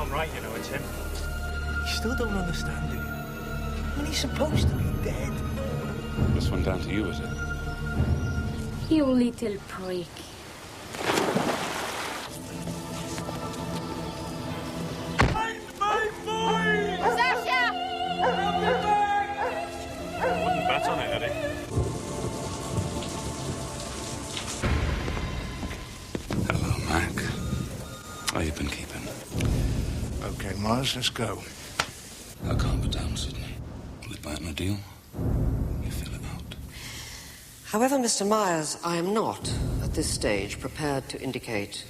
I'm right, you know, it's him. You still don't understand, do you? I mean, he's supposed to be dead. This one down to you, is it? You little prick. My boy! Sasha! Wouldn't bet on it, Eddie. Hello, Mac. How you been keeping? Okay, Mars, let's go. I'll calm it down, Sydney. Live by a deal. You feel it out. However, Mr. Myers, I am not, at this stage, prepared to indicate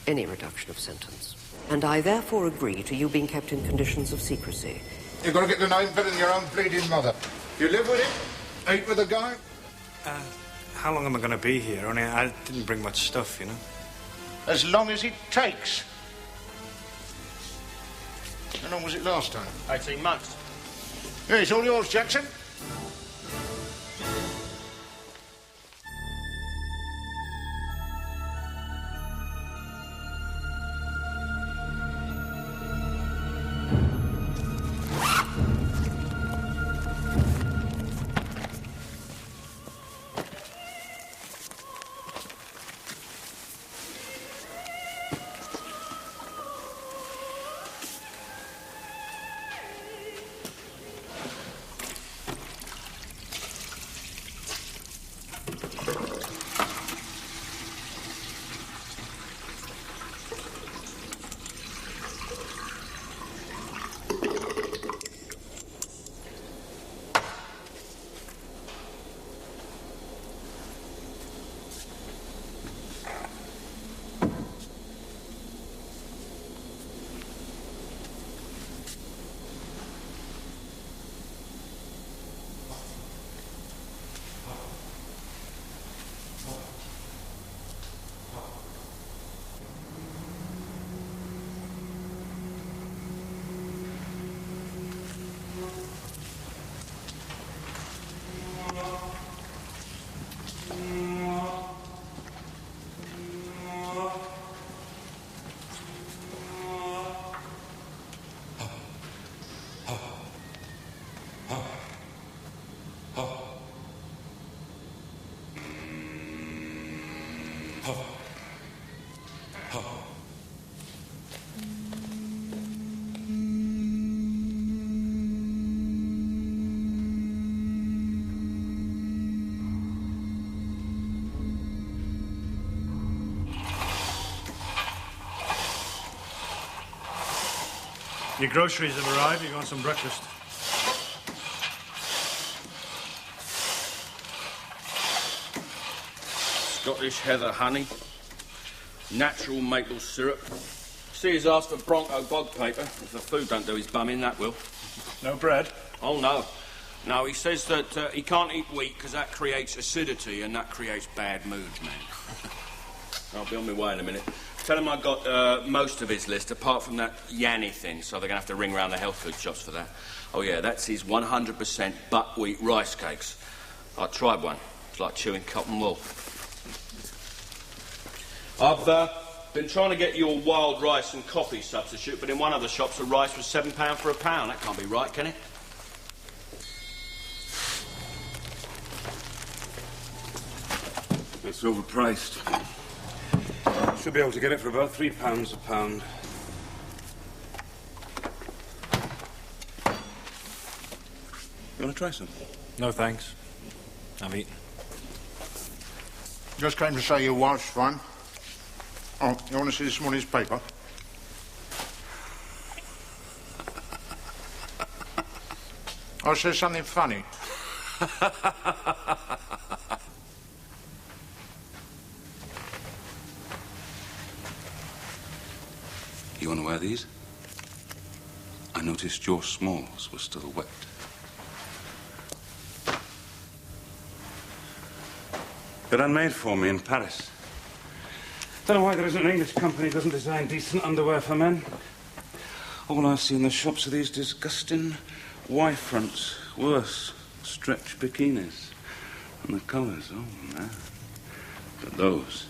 any reduction of sentence. And I therefore agree to you being kept in conditions of secrecy. You've got to get the name better than your own bleeding mother. You live with him? Eat with the guy? How long am I going to be here? Only I didn't bring much stuff, you know. As long as it takes. How long was it last time? 18 months. Yeah, it's all yours, Jackson. Your groceries have arrived. You want some breakfast? Scottish heather honey, natural maple syrup. See, he's asked for Bronco bog paper. If the food don't do his bum in, that will. No bread? Oh, no. No, he says that he can't eat wheat because that creates acidity and that creates bad moods, man. I'll be on my way in a minute. Tell him I got most of his list, apart from that Yanny thing, so they're going to have to ring round the health food shops for that. Oh, yeah, that's his 100% buckwheat rice cakes. I tried one. It's like chewing cotton wool. I've been trying to get you a wild rice and coffee substitute, but in one of the shops the rice was £7 for a pound. That can't be right, can it? It's overpriced. Should be able to get it for about £3 a pound. You want to try some? No, thanks. I've eaten. Just came to say your wife's fine. Oh, you want to see this morning's paper? I said something funny. You want to wear these? I noticed your smalls were still wet. They're unmade for me in Paris. Don't know why there isn't an English company that doesn't design decent underwear for men. All I see in the shops are these disgusting Y-fronts, worse, stretch bikinis. And the colours, oh, man. But those,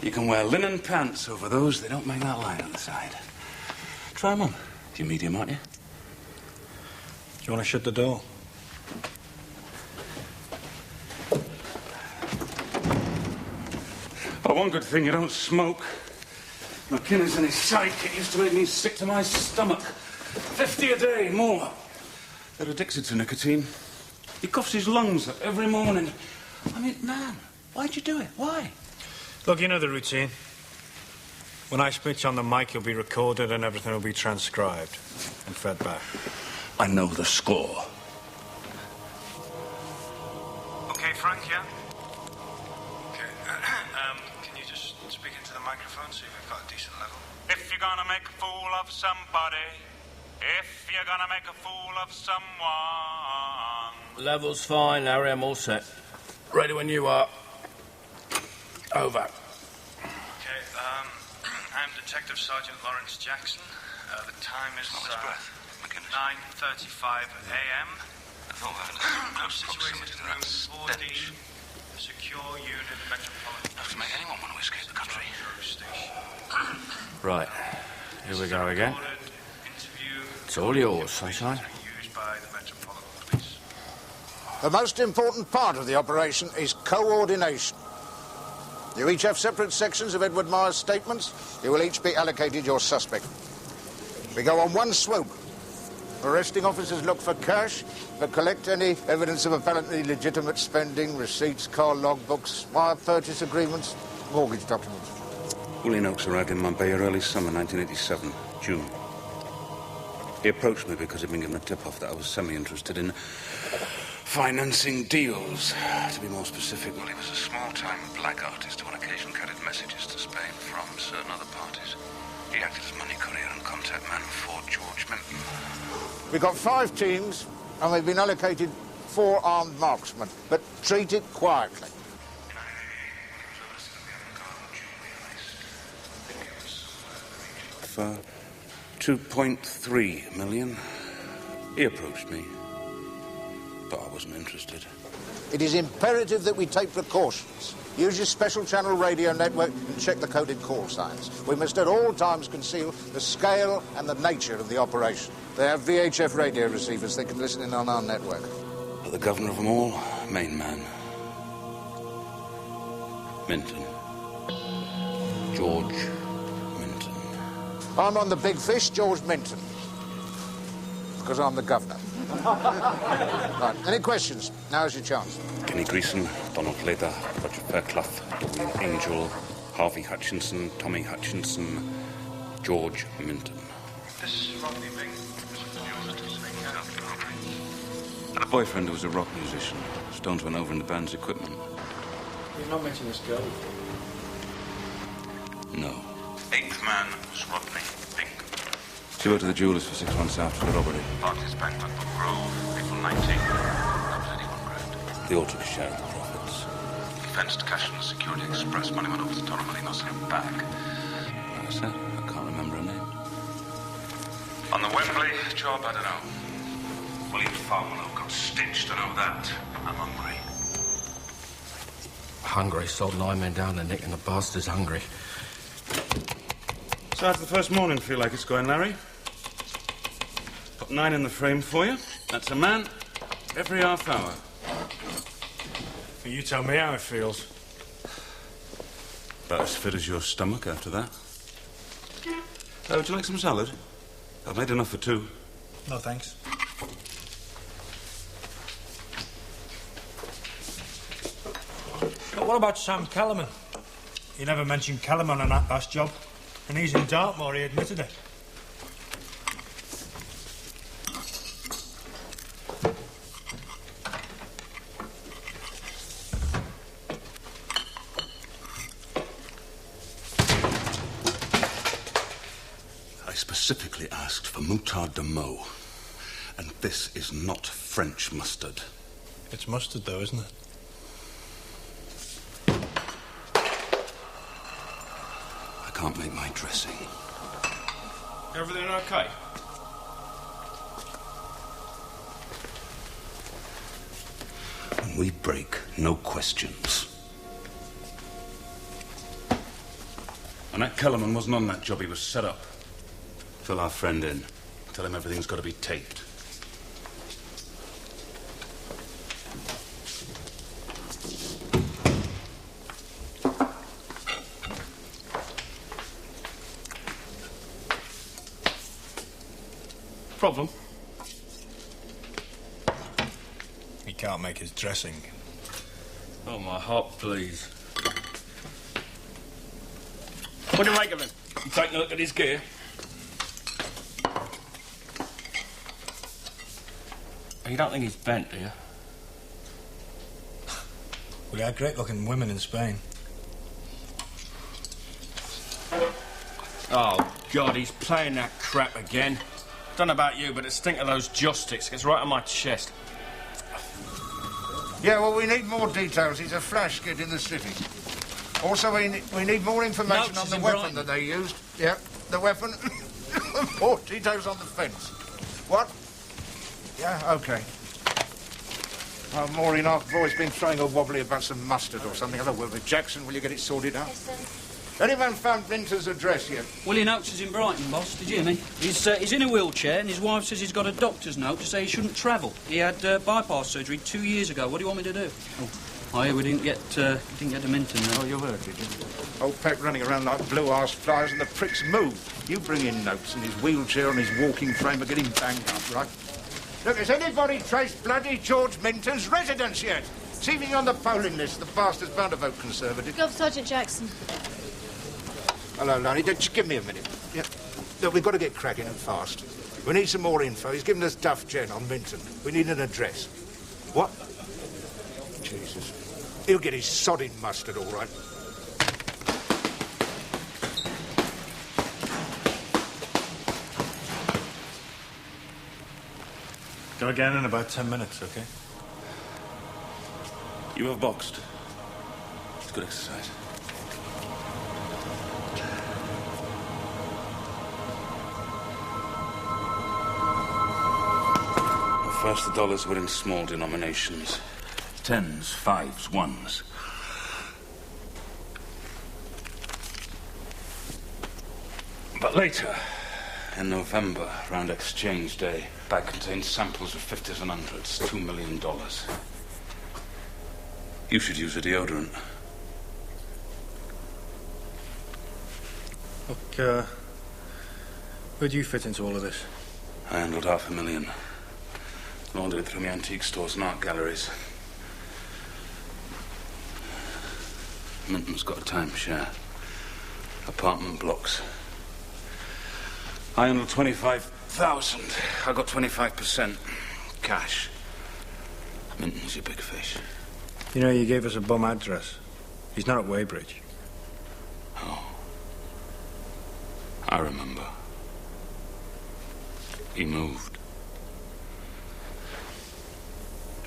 you can wear linen pants over those. They don't make that line on the side. Try him on. You're medium, aren't you? Do you want to shut the door? Oh, one good thing, you don't smoke. McKinnon and his sidekick used to make me sick to my stomach. 50 a day, more. They're addicted to nicotine. He coughs his lungs up every morning. I mean, man, why'd you do it? Why? Look, you know the routine. When I switch on the mic, you'll be recorded and everything will be transcribed and fed back. I know the score. Okay, Frank, yeah? Okay. Can you just speak into the microphone so we've got a decent level? If you're gonna make a fool of somebody, if you're gonna make a fool of someone... Level's fine, Larry. I'm all set. Ready when you are. Over. Okay, I'm Detective Sergeant Lawrence Jackson. The time is 9:35 a.m. I'm situated in room 4D, secure unit metropolitan. Enough to make anyone want to escape the country. Right. Here we go again. It's all yours, sunshine. The most important part of the operation is coordination. You each have separate sections of Edward Myers' statements. You will each be allocated your suspect. We go on one swoop. Arresting officers look for cash, but collect any evidence of apparently legitimate spending, receipts, car logbooks, wire purchase agreements, mortgage documents. Willie Oakes arrived in Mumbai early summer 1987, June. He approached me because he'd been given a tip-off that I was semi-interested in financing deals. To be more specific, well, he was a small-time black artist who on occasion carried messages to Spain from certain other parties. He acted as money courier and contact man for George Minton. We've got 5 teams, and they've been allocated 4 armed marksmen, but treat it quietly. For 2.3 million. He approached me, but I wasn't interested. It is imperative that we take precautions. Use your special channel radio network and check the coded call signs. We must at all times conceal the scale and the nature of the operation. They have VHF radio receivers. They can listen in on our network. But the governor of them all, main man. Minton. George Minton. I'm on the big fish, George Minton. Because I'm the governor. Right, any questions? Now's your chance. Kenny Greason, Donald Leather, Roger Fairclough, Dwayne Angel, Harvey Hutchinson, Tommy Hutchinson, George Minton. I had a boyfriend who was a rock musician. Stones went over in the band's equipment. You've not mentioned this girl. No. 8th man was Rodney Pink. She worked at the jewellers for 6 months after the robbery. Barclays Bank, Buckbook Grove, April 19. That was 81 grand. They all took a share of the profits. He fenced cash in the Security Express. Money went over to Torremolinos and back. Like I said, I can't remember her name. On the Wembley job, I don't know. William Farwell got stitched, I know that. I'm hungry. Hungry, sold 9 men down the neck and the bastard's hungry. So how's the first morning feel like it's going, Larry? Put 9 in the frame for you. That's a man every half hour. You tell me how it feels. About as fit as your stomach after that. Would you like some salad? I've made enough for 2. No, thanks. But what about Sam Kellerman? You never mentioned Kellerman on that last job. And he's in Dartmoor, he admitted it. I specifically asked for moutarde de Meaux. And this is not French mustard. It's mustard, though, isn't it? I can't make my dressing. Everything okay? When we break, no questions. And that Kellerman wasn't on that job, he was set up. Fill our friend in. Tell him everything's got to be taped. Problem? He can't make his dressing. Oh, my heart, please. What do you make of him? You take a look at his gear. You don't think he's bent, do you? Well, he had great-looking women in Spain. Oh, God, he's playing that crap again. Don't know about you, but the stink of those joysticks gets right on my chest. Yeah, well, we need more details. He's a flash kid in the city. Also, we need more information on the weapon that they used. Yeah, the weapon. More details on the fence. What? Yeah, OK. Oh, Maureen, our boy's been throwing a wobbly about some mustard or something. Have a word with Jackson. Will you get it sorted out? Yes, sir. Anyone found Minter's address yet? Willie Noakes is in Brighton, boss. Did you hear me? He's in a wheelchair, and his wife says he's got a doctor's note to say he shouldn't travel. He had bypass surgery 2 years ago. What do you want me to do? Oh, yeah, we didn't get to Minton, though. Oh, you heard, did you? Old Peck running around like blue-ass flies, and the pricks move. You bring in Noakes, and his wheelchair and his walking frame are getting banged up, right? Look, has anybody traced bloody George Minton's residence yet? See if he's on the polling list. The bastard's bound to vote Conservative. Go for Sergeant Jackson. Hello, Lonnie. Just give me a minute. Yeah. Look, we've got to get cracking and fast. We need some more info. He's given us Duff Jen on Minton. We need an address. What? Jesus. He'll get his sodding mustard, all right. Go again in about 10 minutes, OK? You have boxed. It's good exercise. At first, the dollars were in small denominations. Tens, fives, ones. But later, in November, around exchange day, bag contained samples of 50s and 100s, $2 million. You should use a deodorant. Look, where do you fit into all of this? I handled $500,000. Laundered it through my antique stores and art galleries. Minton's got a timeshare. Apartment blocks. I handled 25,000. I got 25%. Cash. Minton's your big fish. You know, you gave us a bum address. He's not at Weybridge. Oh. I remember. He moved.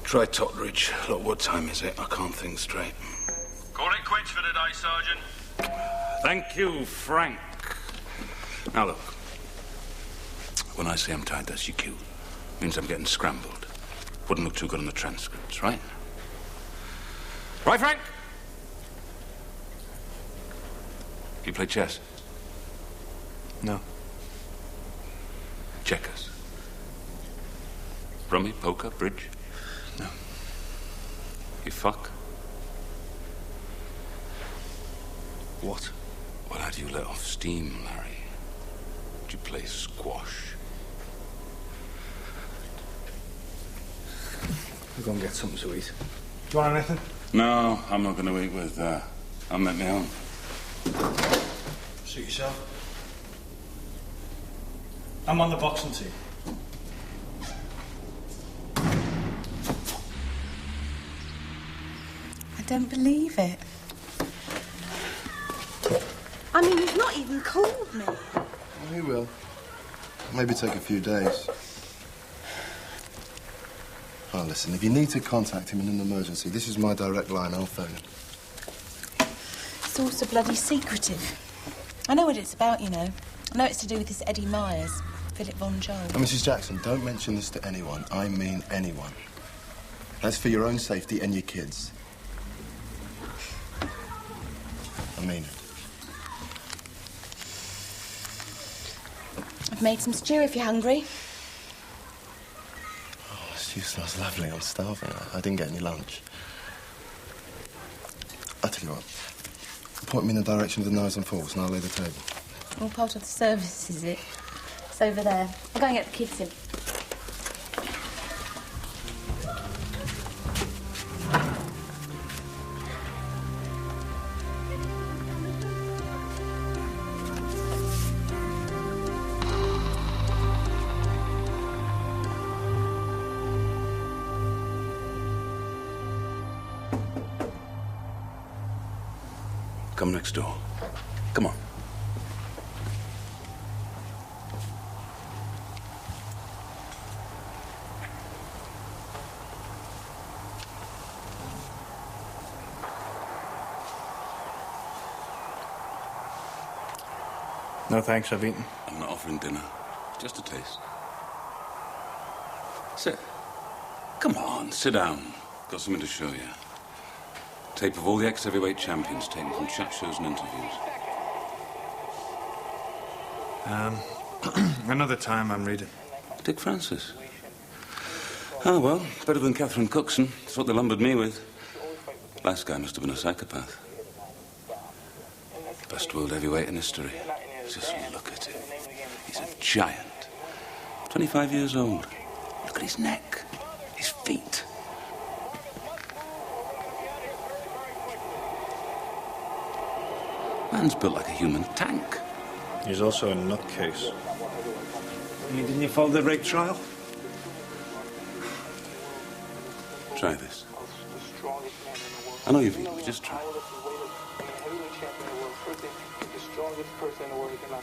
Try Totteridge. Look, what time is it? I can't think straight. Call it quits for today, Sergeant. Thank you, Frank. Now, look. When I say I'm tired, that's your cue. Means I'm getting scrambled. Wouldn't look too good on the transcripts, right? Right, Frank? You play chess? No. Checkers? Rummy, poker, bridge? No. You fuck? What? Well, how do you let off steam, Larry? Do you play squash? We'll go and get something to eat. Do you want anything? No, I'm not going to eat with, I'll make my own. Suit yourself. I'm on the boxing team. I don't believe it. I mean, he's not even called me. Oh, he will. Maybe take a few days. Oh, listen, if you need to contact him in an emergency, this is my direct line. I'll phone him. It's all so bloody secretive. I know what it's about, you know. I know it's to do with this Eddie Myers, Philip Von Joel. And Mrs. Jackson, don't mention this to anyone. I mean anyone. That's for your own safety and your kids. I mean it. I've made some stew if you're hungry. Oh, the stew smells lovely. I'm starving. I didn't get any lunch. I'll tell you what. Point me in the direction of the knives and forks and I'll lay the table. All part of the service, is it? It's over there. I'll go and get the kids in. Come next door. Come on. No thanks, I've eaten. I'm not offering dinner. Just a taste. Sit. Come on, sit down. Got something to show you. Tape of all the ex-heavyweight champions taken from chat shows and interviews. Another time I'm reading. Dick Francis. Oh, well, better than Catherine Cookson. That's what they lumbered me with. Last guy must have been a psychopath. Best world heavyweight in history. Just look at him. He's a giant. 25 years old. Look at his neck. His feet. Man's built like a human tank. He's also a nutcase. Didn't you follow the rape trial? Try this. I know you've eaten, but just try.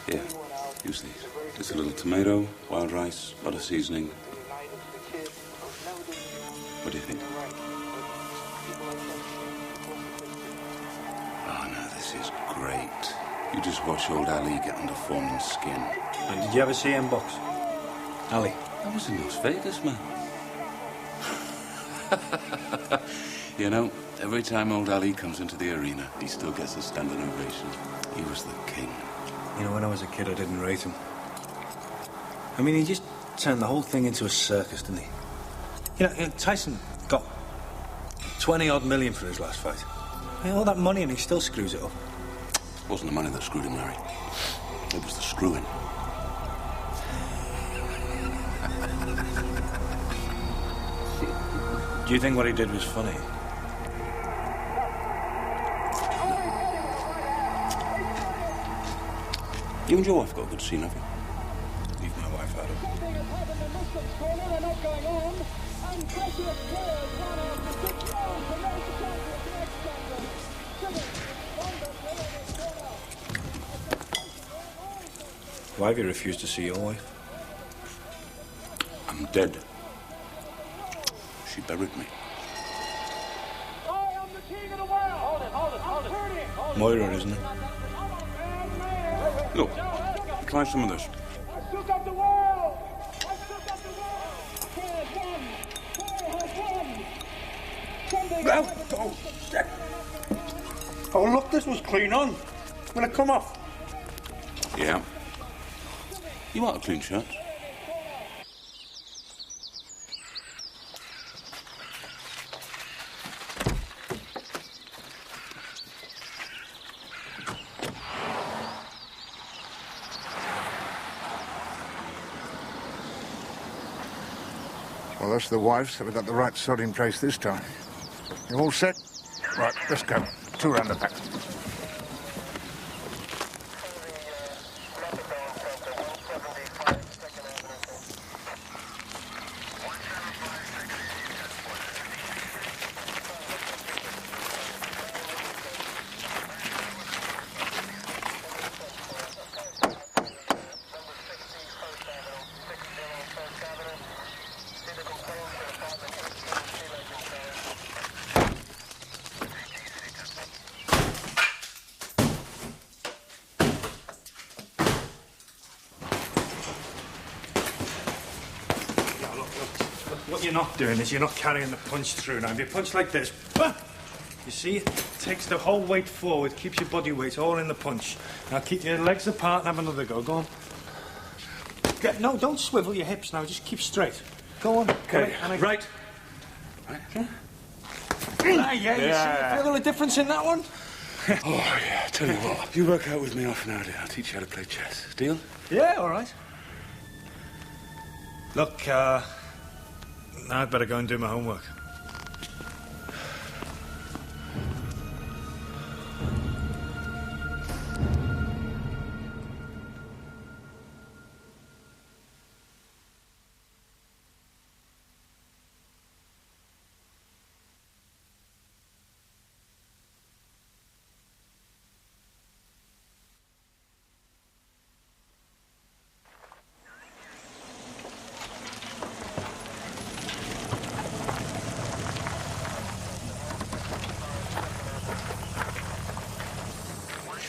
Here, use these. Just a little tomato, wild rice, a lot of seasoning. What do you think? Oh, no, this is great. You just watch old Ali get under Foreman's skin. And did you ever see him box? Ali? I was in Las Vegas, man. You know, every time old Ali comes into the arena, he still gets a standing ovation. He was the king. You know, when I was a kid, I didn't rate him. I mean, he just turned the whole thing into a circus, didn't he? You know, Tyson got 20-odd million for his last fight. I mean, all that money and he still screws it up. It wasn't the money that screwed him, Larry. It was the screwing. Do you think what he did was funny? You and your wife got a good scene, have you? Leave my wife out of it. Why have you refused to see your wife? I'm dead. She buried me. Moira, isn't it? Look, try some of this. Oh, look, this was clean on. Will it come off? Yeah. You want a clean shirt? Well, that's the wives. So we've got the right sod in place this time. You all set? Right, let's go. 2 round the back. What you're not doing is you're not carrying the punch through now. If you punch like this, you see, it takes the whole weight forward, keeps your body weight all in the punch. Now keep your legs apart and have another go. Go on. No, don't swivel your hips now. Just keep straight. Go on. Okay, right. Okay. Yeah, you feel the difference in that one? Oh, yeah, tell you what. You work out with me half an hour, dear. I'll teach you how to play chess. Deal? Yeah, all right. Look, now I'd better go and do my homework.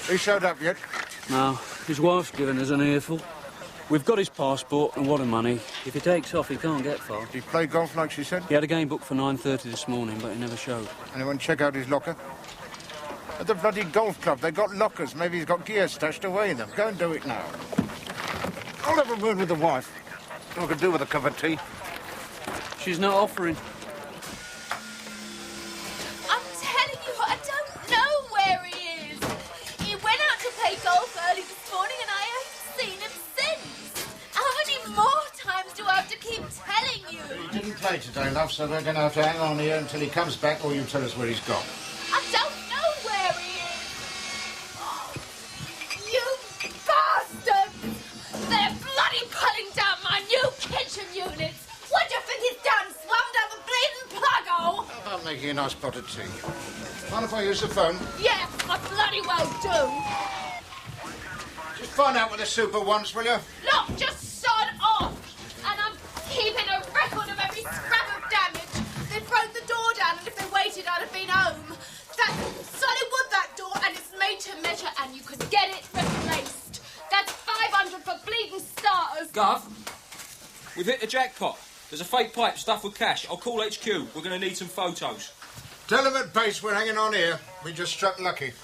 He showed up yet? No, his wife's given us an earful. We've got his passport and what a money. If he takes off, he can't get far. Did he play golf like she said? He had a game booked for 9:30 this morning, but he never showed. Anyone check out his locker? At the bloody golf club, they got lockers. Maybe he's got gear stashed away in them. Go and do it now. I'll have a word with the wife. I could do with a cup of tea. She's not offering. I'm telling you, I don't know where he is. He went out to play golf early this morning and I haven't seen him since. How many more times do I have to keep telling you? He didn't play today, love, so we're going to have to hang on here until he comes back or you tell us where he's gone. I don't know where he is. You bastards! They're bloody pulling down my new kitchen units. What do you think he's done? Swum down the bleeding plug-hole? How about making a nice pot of tea? Mind if I use the phone? Yeah, I bloody well do. Just find out what the super wants, will you? Look, just sod off. And I'm keeping a record of every scrap of damage. They broke the door down, and if they waited, I'd have been home. That's solid wood, that door, and it's made to measure, and you could get it replaced. That's 500 for bleeding starters. Gov, we've hit the jackpot. There's a fake pipe stuffed with cash. I'll call HQ. We're going to need some photos. Tell them at base we're hanging on here. We just struck lucky.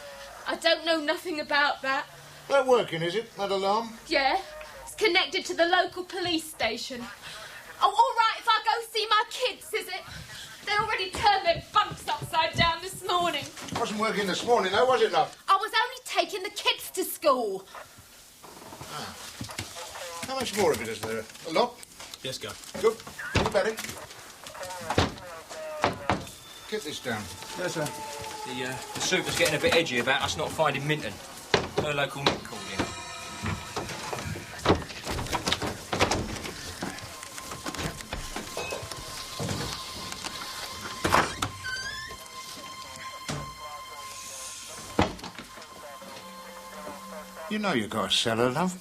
I don't know nothing about that. That working, is it? That alarm? Yeah, it's connected to the local police station. Oh, all right, if I go see my kids, is it? They already turned their bunks upside down this morning. Wasn't working this morning, though, was it, love? I was only taking the kids to school. Ah. How much more of it is there? A lot? Yes, go. Good. You bet it. Get this down. Yes, sir. The super's getting a bit edgy about us not finding Minton. Her local Nick called in. You know you got a cellar, love.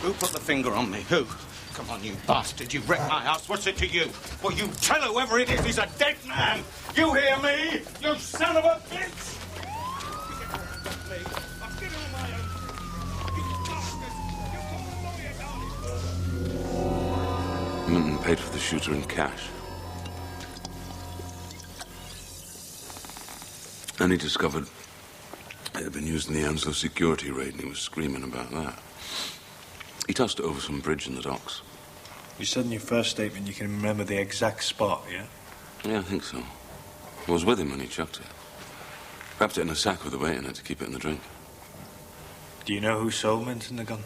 Who put the finger on me? Who? Come on, you bastard. You've wrecked my house. What's it to you? Well, you tell whoever it is he's a dead man. You hear me? You son of a bitch! Minton paid for the shooter in cash. And he discovered it had been used in the Anslow security raid, and he was screaming about that. He tossed it over some bridge in the docks. You said in your first statement you can remember the exact spot, yeah? Yeah, I think so. I was with him when he chucked it. Wrapped it in a sack with a weight in it to keep it in the drink. Do you know who sold Minton the gun?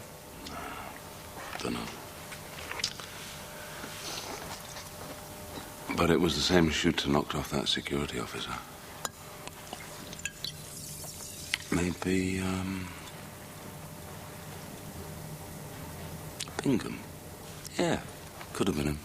Dunno. But it was the same shooter knocked off that security officer. Maybe, Bingham. Yeah, could have been him.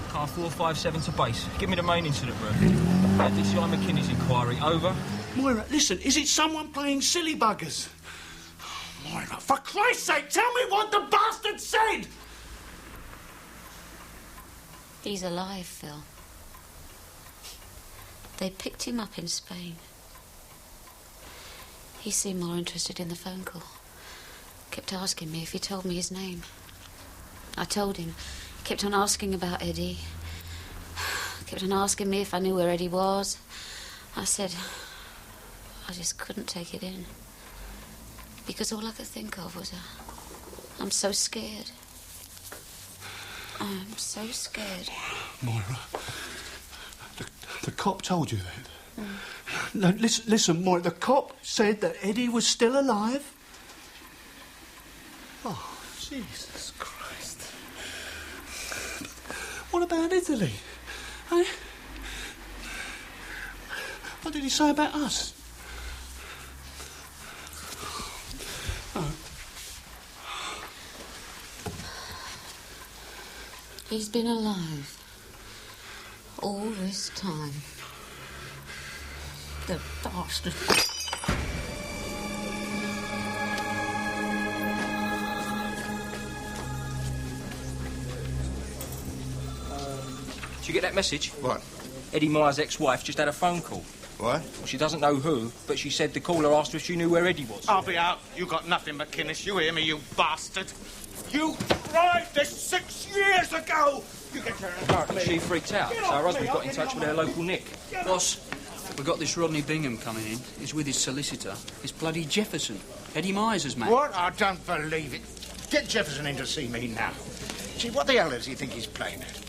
Car 457 to base. Give me the main incident room. DCI McKinney's inquiry. Over. Moira, listen, is it someone playing silly buggers? Moira, for Christ's sake, tell me what the bastard said! He's alive, Phil. They picked him up in Spain. He seemed more interested in the phone call. Kept asking me if he told me his name. I told him. Kept on asking about Eddie. Kept on asking me if I knew where Eddie was. I said I just couldn't take it in. Because all I could think of was, I'm so scared. I'm so scared. Moira, the cop told you that? No, listen, Moira, the cop said that Eddie was still alive? Oh, Jesus Christ. What about Italy? Eh? What did he say about us? Oh. He's been alive all this time. The bastard. Did you get that message? What? Eddie Myers' ex-wife just had a phone call. What? Well, she doesn't know who, but she said the caller asked her if she knew where Eddie was. I'll be out. You got nothing but Kinnis. You hear me, you bastard? You tried this 6 years ago! You get your hands off me. She freaked out, so her husband got in touch with her local Nick. Boss, we've got this Rodney Bingham coming in. He's with his solicitor. It's bloody Jefferson. Eddie Myers' man. What? I don't believe it. Get Jefferson in to see me now. Gee, what the hell does he think he's playing at?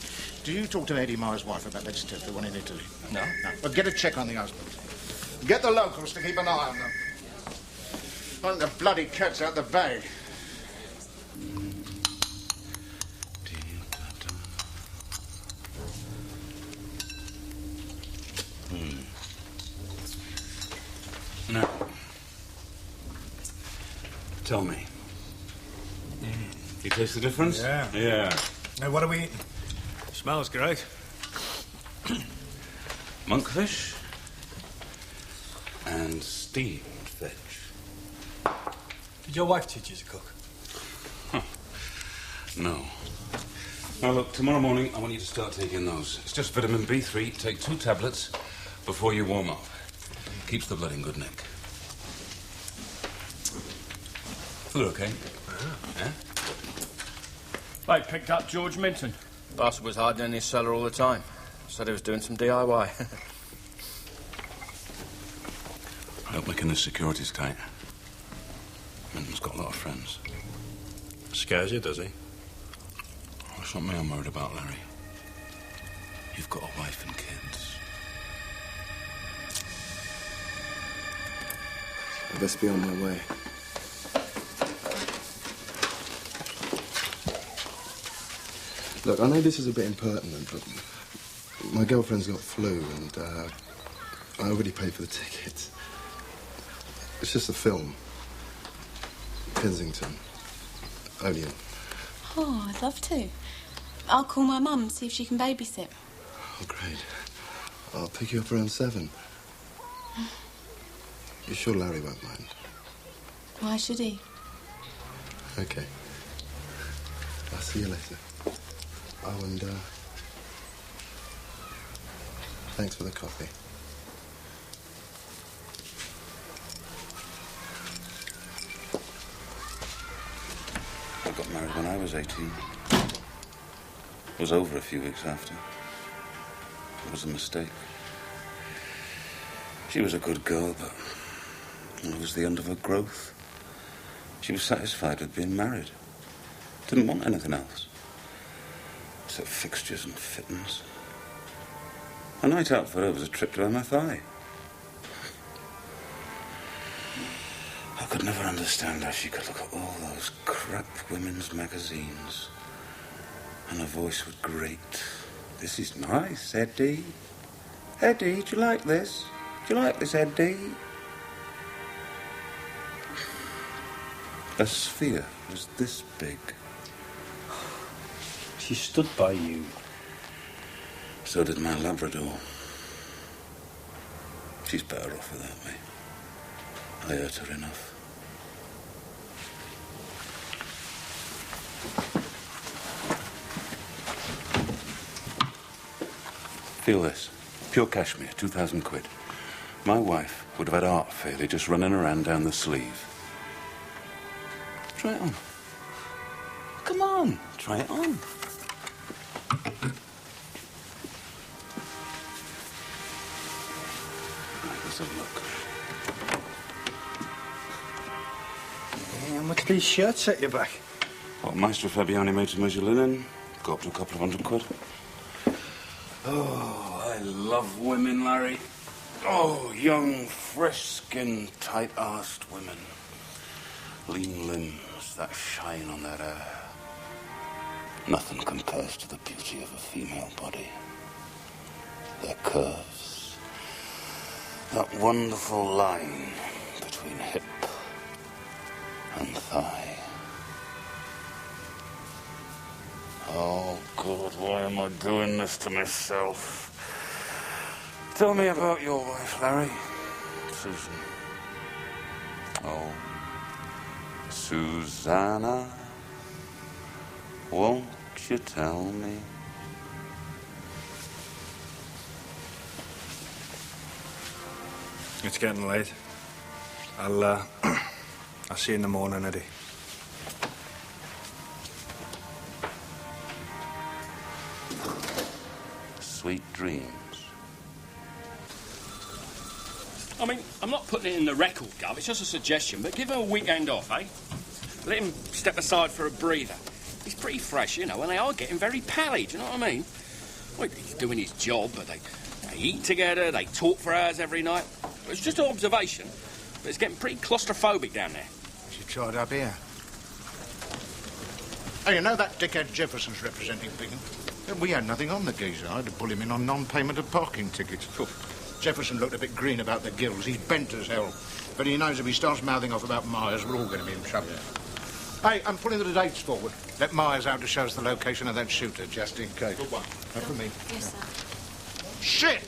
Do you talk to Eddie Myers' wife about that stuff, the one in Italy? No. No. Well, get a check on the husband. Get the locals to keep an eye on them. Want the bloody cat's out the bag. Now, tell me. You taste the difference? Yeah. Yeah. Now, what are we eating? Smells great. Monkfish and steamed veg. Did your wife teach you to cook? No. Now, look, tomorrow morning I want you to start taking those. It's just vitamin B3. Take 2 tablets before you warm up. Keeps the blood in good nick. Feel okay? Yeah? They picked up George Minton. Bastard was hiding in his cellar all the time. Said he was doing some DIY. Help making the securities tight. Minton's got a lot of friends. Scares you, does he? That's not me I'm worried about, Larry. You've got a wife and kids. I best be on my way. Look, I know this is a bit impertinent, but my girlfriend's got flu and I already paid for the tickets. It's just a film. Kensington. Odeon. Oh, I'd love to. I'll call my mum, see if she can babysit. Oh, great. I'll pick you up around 7. You sure Larry won't mind? Why should he? Okay. I'll see you later. Oh, and, thanks for the coffee. I got married when I was 18. It was over a few weeks after. It was a mistake. She was a good girl, but it was the end of her growth. She was satisfied with being married. Didn't want anything else. Except fixtures and fittings. A night out for her was a trip to MFI. I could never understand how she could look at all those crap women's magazines and her voice would grate. This is nice, Eddie. Eddie, do you like this? Do you like this, Eddie? A sphere was this big. She stood by you. So did my Labrador. She's better off without me. I hurt her enough. Feel this. Pure cashmere, 2,000 quid. My wife would have had art fairly just running around down the sleeve. Try it on. Come on, try it on. These shirts set you back. What, Maestro Fabiani made to measure linen? Go up to a couple of £100. Oh, I love women, Larry. Oh, young, fresh-skinned, tight-arsed women. Lean limbs that shine on their hair. Nothing compares to the beauty of a female body. Their curves. That wonderful line between hip and thigh. Oh, God, why am I doing this to myself? Tell me about your wife, Larry. Susan. Oh, Susanna. Won't you tell me? It's getting late. I'll see you in the morning, Eddie. Sweet dreams. I mean, I'm not putting it in the record, Gov. It's just a suggestion, but give him a weekend off, eh? Let him step aside for a breather. He's pretty fresh, you know, and they are getting very pally, do you know what I mean? Well, he's doing his job, but they eat together, they talk for hours every night. It's just an observation, but it's getting pretty claustrophobic down there. She tried up here. Hey, you know that dickhead Jefferson's representing Bingham? We had nothing on the geezer. I had to pull him in on non-payment of parking tickets. Jefferson looked a bit green about the gills. He's bent as hell. But he knows if he starts mouthing off about Myers, we're all going to be in trouble. Hey, I'm putting the dates forward. Let Myers out to show us the location of that shooter, just in case. Good one. Not for me. Yes, sir. Shit!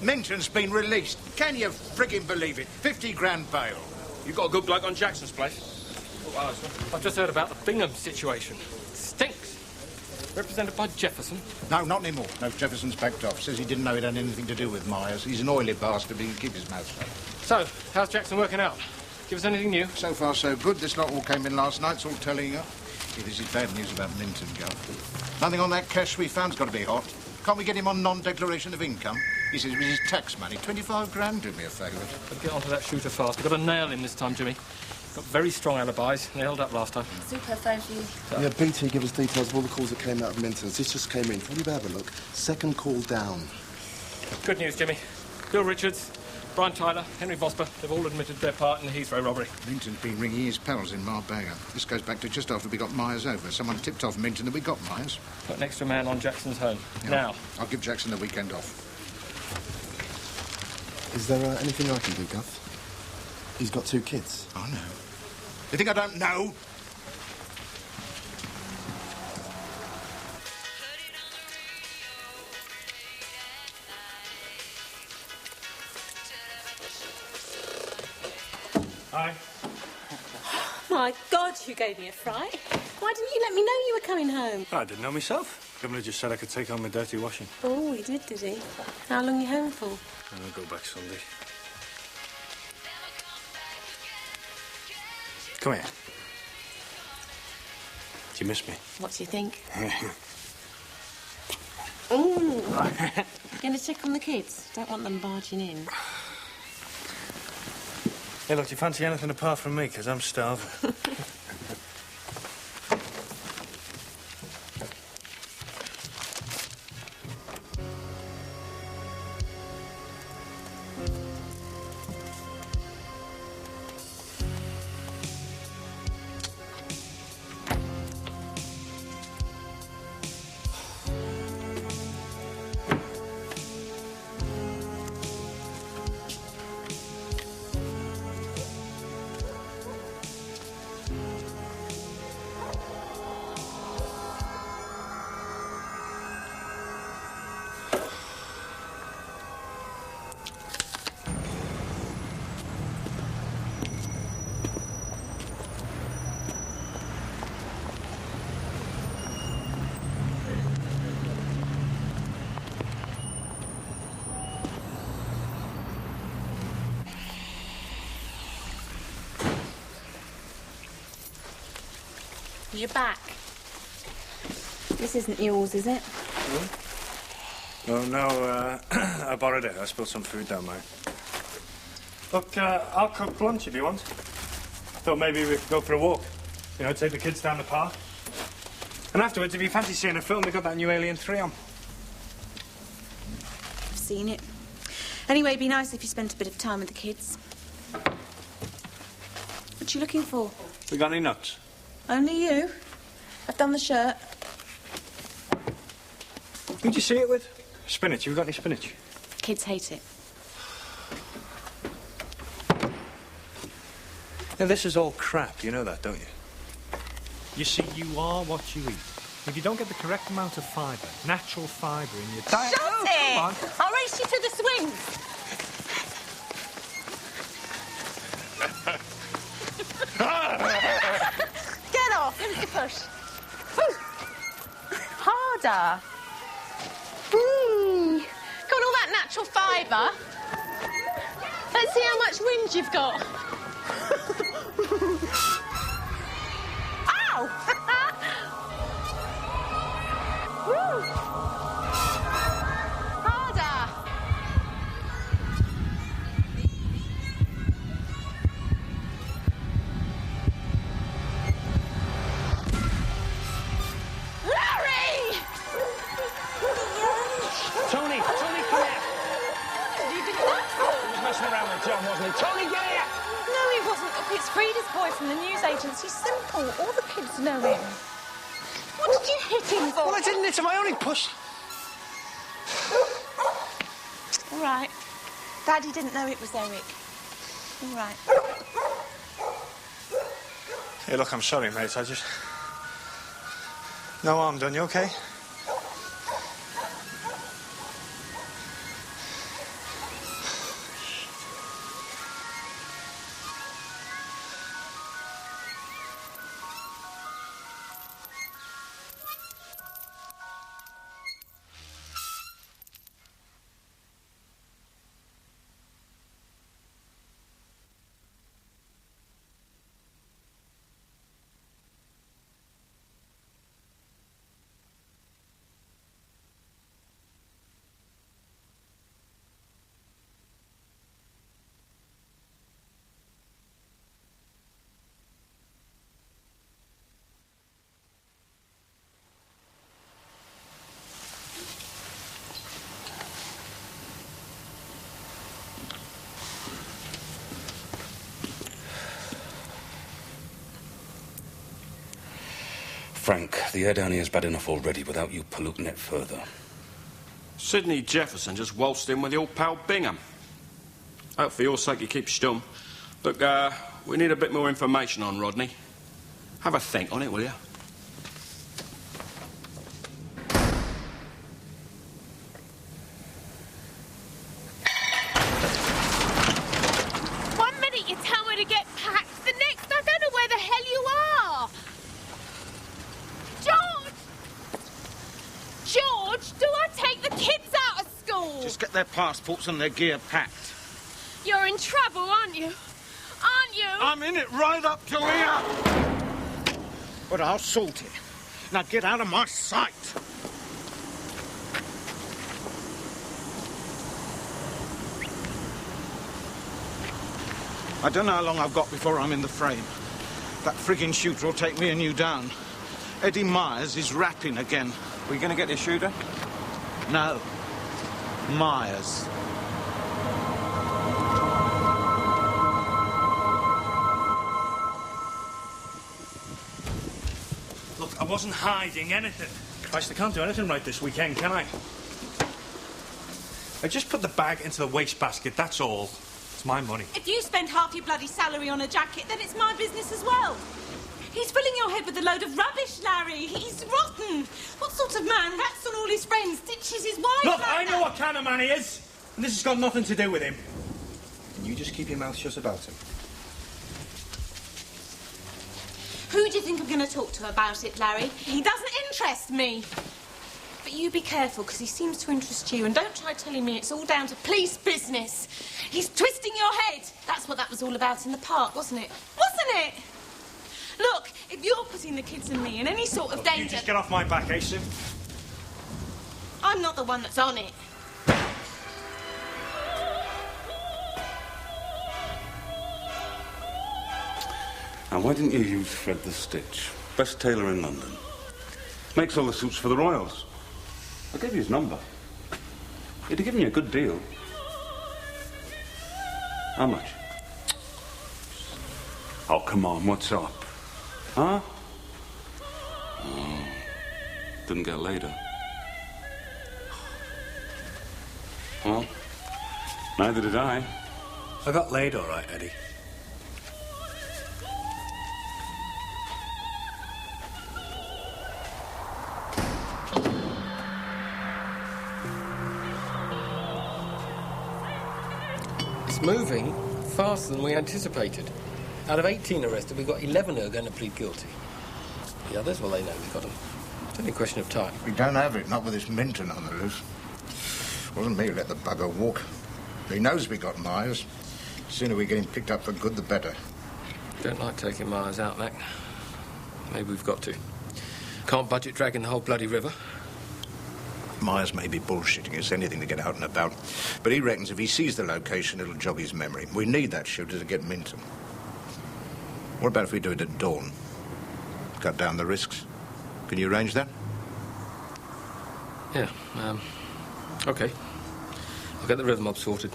Minton's been released. Can you friggin' believe it? 50 grand bail. You got a good bloke on Jackson's place? I've just heard about the Bingham situation. Stinks. Represented by Jefferson. No, not anymore. No, Jefferson's backed off. Says he didn't know it had anything to do with Myers. He's an oily bastard, but he can keep his mouth shut. So, how's Jackson working out? Give us anything new? So far, so good. This lot all came in last night. It's all telling up. Yeah, this is bad news about Minton, Gov. Nothing on that cash we found's got to be hot. Can't we get him on non-declaration of income? He says it was his tax money. 25 grand, do me a favour. Better get onto that shooter fast. We've got to nail him this time, Jimmy. Got very strong alibis. They held up last time. Super, thank you. Yeah, BT give us details of all the calls that came out of Minton's. This just came in. Can you have a look? Second call down. Good news, Jimmy. Bill Richards, Brian Tyler, Henry Vosper, they've all admitted their part in the Heathrow robbery. Minton's been ringing his pals in Marbella. This goes back to just after we got Myers over. Someone tipped off Minton that we got Myers. Put an extra man on Jackson's home. Yeah. Now. I'll give Jackson the weekend off. Is there anything I can do, Guff? He's got 2 kids. I know. You think I don't know? Hi. My God, you gave me a fright. Why didn't you let me know you were coming home? I didn't know myself. Governor just said I could take on my dirty washing. Oh, he did he? How long are you home for? And I'll go back Sunday. Come here. Do you miss me? What do you think? Ooh. Going to check on the kids? Don't want them barging in. Hey, look, do you fancy anything apart from me? Because I'm starving. You're back. This isn't yours, is it? Oh, no, I borrowed it. I spilled some food down there. Look, I'll cook lunch if you want. Thought maybe we could go for a walk. You know, take the kids down the park. And afterwards, if you fancy seeing a film, they've got that new Alien 3 on. I've seen it. Anyway, it'd be nice if you spent a bit of time with the kids. What you looking for? We got any nuts? Only you. I've done the shirt. Who'd you see it with? Spinach. You got any spinach? Kids hate it. Now, this is all crap. You know that, don't you? You see, you are what you eat. If you don't get the correct amount of fibre, natural fibre in your diet... Shut oh, it! come on. I'll race you to the swings. Get off. Give us a push. Woo. Harder. Got all that natural fibre. Let's see how much wind you've got. Ow! Woo. Harder. Larry! Tony, come here. You did that? He was messing around with John, wasn't he? Tony, get here! No, he wasn't. Look, it's Frida's boy from the news agency. Simple. All the kids know him. What did you hit him for? Well, I didn't hit him. I only pushed. All right. Daddy didn't know it was Eric. All right. Hey, look, I'm sorry, mate. I just... No harm done. You okay? Frank, the air down here is bad enough already without you polluting it further. Sidney Jefferson just waltzed in with the old pal Bingham. Hope for your sake you keep stum. Look, we need a bit more information on Rodney. Have a think on it, will you? One minute you tell me to get packed, the next I don't know where the hell you are. George, do I take the kids out of school? Just get their passports and their gear packed. You're in trouble, aren't you? Aren't you? I'm in it right up to here. But I'll sort it. Now get out of my sight. I don't know how long I've got before I'm in the frame. That frigging shooter will take me and you down. Eddie Myers is rapping again. Are we going to get the shooter? No. Myers. Look, I wasn't hiding anything. Christ, I can't do anything right this weekend, can I? I just put the bag into the wastebasket, that's all. It's my money. If you spend half your bloody salary on a jacket, then it's my business as well. He's filling your head with a load of rubbish, Larry. He's rotten. What sort of man rats on all his friends, ditches his wife? Look, like I know that? what kind of man he is, and this has got nothing to do with him. And you just keep your mouth shut about him. Who do you think I'm going to talk to about it, Larry? He doesn't interest me. But you be careful, because he seems to interest you, and don't try telling me it's all down to police business. He's twisting your head. That's what that was all about in the park, wasn't it? Wasn't it? Look, if you're putting the kids and me in any sort of danger... You just get off my back, eh, Sue? I'm not the one that's on it. Now, why didn't you use Fred the Stitch? Best tailor in London. Makes all the suits for the Royals. I gave you his number. He'd have given you a good deal. How much? Oh, come on, what's up? Huh? Oh, didn't get later. Well, neither did I. I got laid all right, Eddie. It's moving faster than we anticipated. Out of 18 arrested, we've got 11 who are going to plead guilty. The others, well, they know we've got them. It's only a question of time. We don't have it, not with this Minton on the loose. Wasn't me who let the bugger walk. He knows we got Myers. The sooner we get him picked up for good, the better. Don't like taking Myers out, Mac. Maybe we've got to. Can't budget dragging the whole bloody river. Myers may be bullshitting. It's anything to get out and about. But he reckons if he sees the location, it'll jog his memory. We need that shooter to get Minton. What about if we do it at dawn? Cut down the risks. Can you arrange that? Yeah, OK. I'll get the river mob sorted.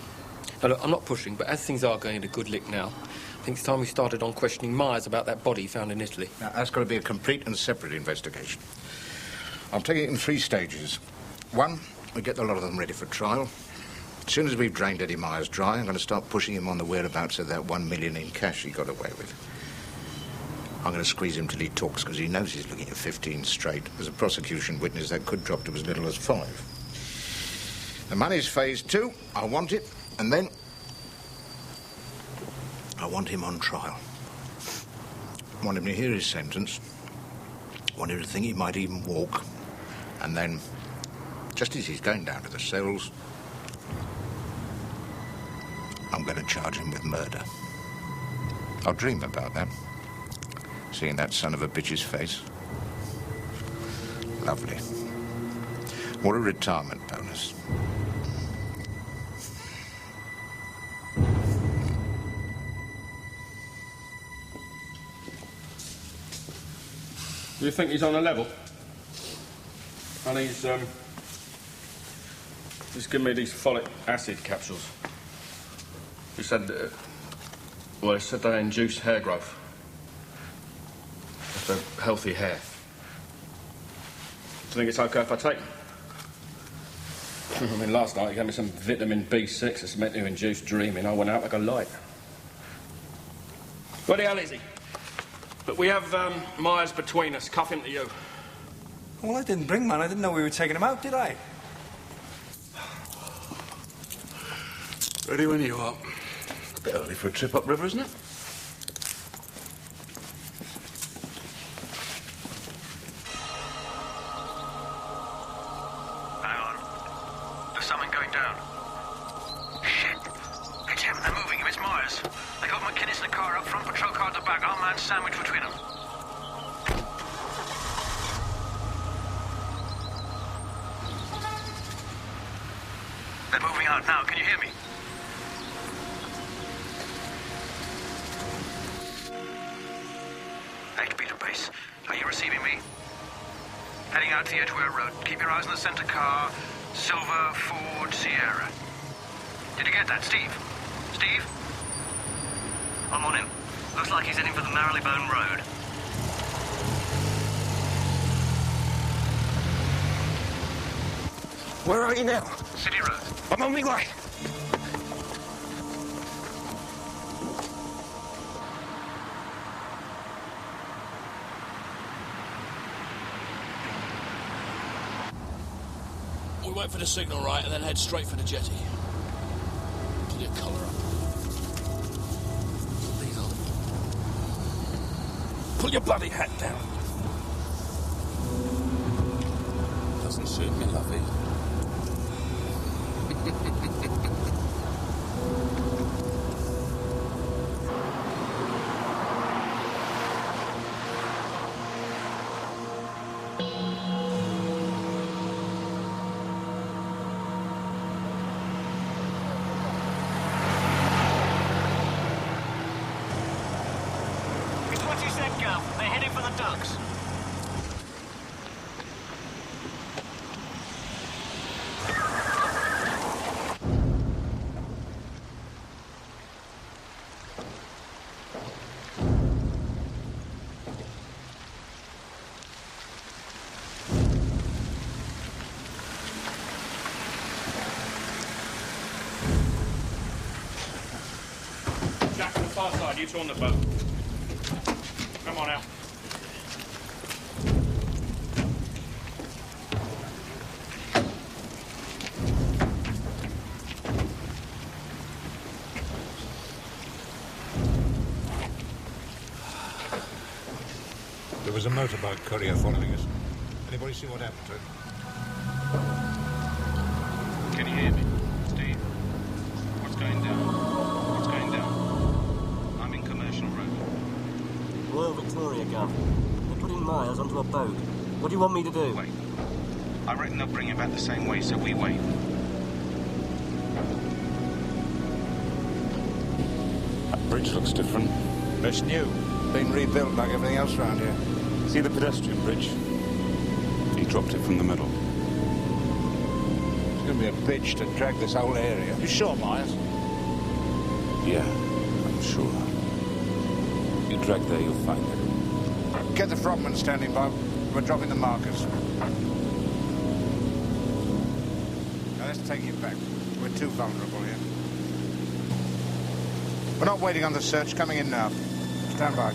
Now, look, I'm not pushing, but as things are going at a good lick now, I think it's time we started on questioning Myers about that body found in Italy. Now, that's got to be a complete and separate investigation. I'm taking it in 3 stages. 1, we get a lot of them ready for trial. As soon as we've drained Eddie Myers dry, I'm going to start pushing him on the whereabouts of that $1 million in cash he got away with. I'm going to squeeze him till he talks, because he knows he's looking at 15 straight. As a prosecution witness, that could drop to as little as 5. The money's phase 2. I want it, and then I want him on trial. I want him to hear his sentence. I want him to think he might even walk. And then, just as he's going down to the cells, I'm going to charge him with murder. I'll dream about that. Seeing that son of a bitch's face. Lovely. What a retirement bonus. Do you think he's on a level? And he's given me these folic acid capsules. He said, well, he said they induce hair growth. So healthy hair. Do you think it's okay if I take them? I mean, last night he gave me some vitamin B6 that's meant to induce dreaming. I went out like a light. Where the hell is he? But we have Myers between us. Cuff him to you. Well, I didn't bring man. I didn't know we were taking him out, did I? Ready when you are. A bit early for a trip upriver, isn't it? Hang on. There's something going down. Shit. It's him. They're moving him. It's Myers. They got McInnes in the car up front, patrol car at the back. Our man sandwiched between them. They're moving out now. Can you hear me? HB to base. Are you receiving me? Heading out to the Edgware Road. Keep your eyes on the centre car. Silver Ford Sierra. Did you get that, Steve? Steve? I'm on him. Looks like he's heading for the Marylebone Road. Where are you now? City Road. I'm on my way. We wait for the signal, right, and then head straight for the jetty. Pull your collar up. These on. Pull your bloody hat down. Doesn't suit me, lovey. He's watching you two on the boat. Come on out. There was a motorbike courier following us. Anybody see what happened to him? Can you hear me? Steve? What's going down? What's going down? I'm in Commercial Road. Royal Victoria, Gov. They're putting Myers onto a boat. What do you want me to do? Wait. I reckon they'll bring him back the same way, so we wait. That bridge looks different. It's new. Been rebuilt like everything else around here. See the pedestrian bridge? He dropped it from the middle. It's going to be a bitch to drag this whole area. You sure, Myers? Yeah, I'm sure. You drag there, you'll find it. Get the frogman standing by. We're dropping the markers. Now let's take it back. We're too vulnerable here. We're not waiting on the search. Coming in now. Stand by.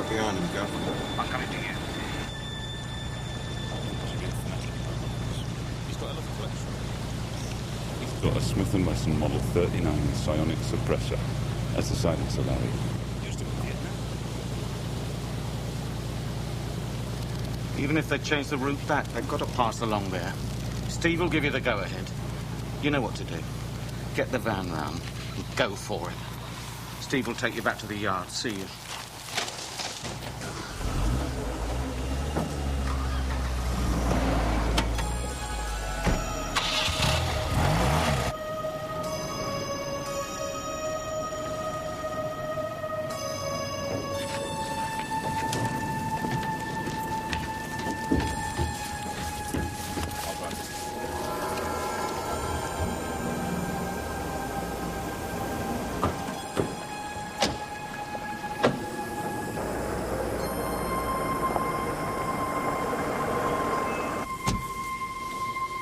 Behind him, Gov. I'm coming to you. He's got a little collection. He's got a Smith & Wesson Model 39 psionic suppressor. That's the silencer, Larry. Used to be Even if they change the route back, they've got to pass along there. Steve will give you the go-ahead. You know what to do. Get the van round and go for it. Steve will take you back to the yard. See you.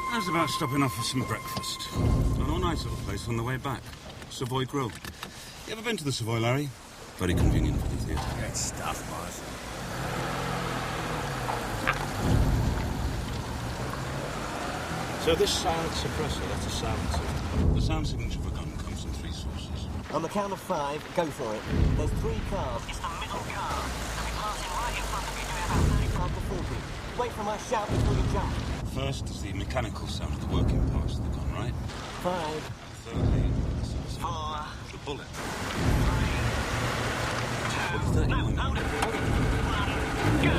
How's about stopping off for some breakfast? A nice little place on the way back. Savoy Grill. You ever been to the Savoy, Larry? Very convenient for the theatre. Great stuff, boss. So this silent suppressor, that's a silencer. The sound signature of a gun comes from 3 sources. On the count of 5, go for it. There's 3 cars. It's the middle car. They'll be passing right in front of you doing about 35 to 40. Wait for my shout before you jump. First is the mechanical sound of the working parts of the gun, right? 5. Thirdly, the bullet. 3. 2. No, hold it. Go!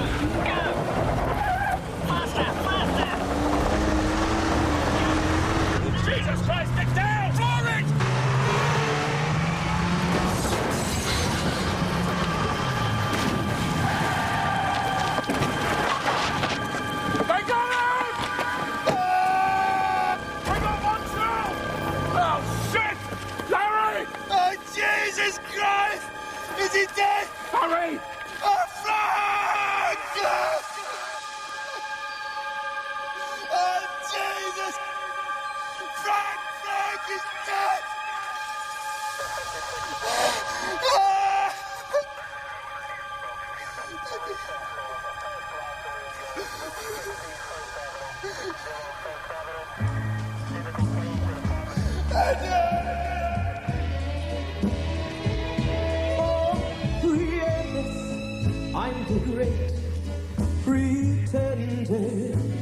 Faster! Jesus Christ, stick down! For it! They got out! I got one too! Oh, shit! Larry! Oh, Jesus Christ! Is he dead? Hurry! Oh, Frank! Oh, Jesus! Frank is dead! Oh, yes, I'm the great pretender.